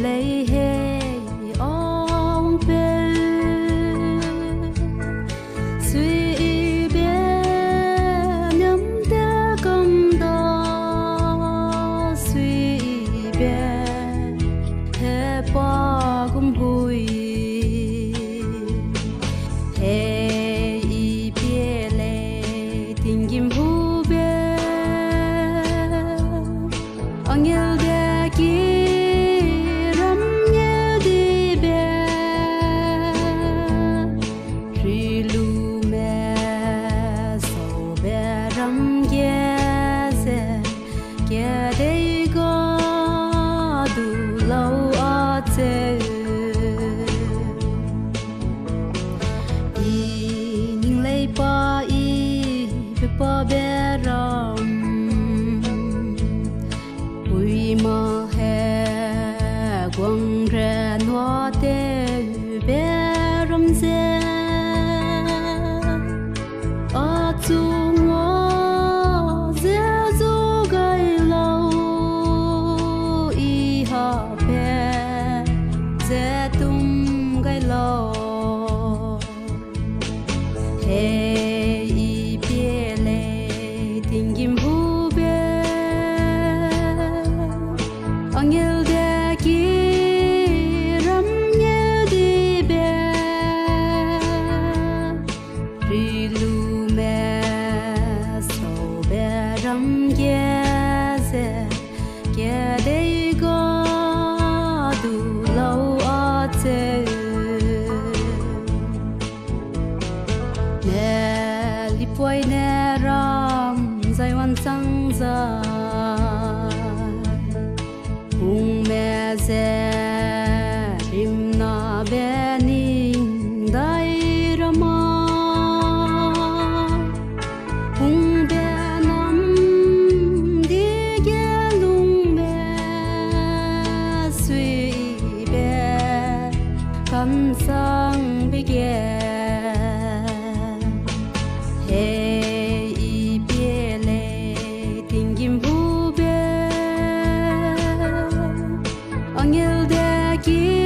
lấy hay ông về suy biết nhắm ta cầm đó suy biết thế bỏ cũng vui hey biết lấy tình kim hu biết anh yêu để kia bỏ bé rong ui mơ hè quăng ra nó tê bé rong dê ở chung ngõ dê du gai lâu y họ bé dê tung gai lâu tình kim hu biết anh yêu để kia rắm nhớ đi bé ri lu mẹ sầu bé rắm kia sẽ kia đây có đủ lâu ở thế nè li poi nè ram zai wan sang za hung me ze rim na be ning dai rama hung be nam di ge lung be sui be kam sang be ge anh yêu để kia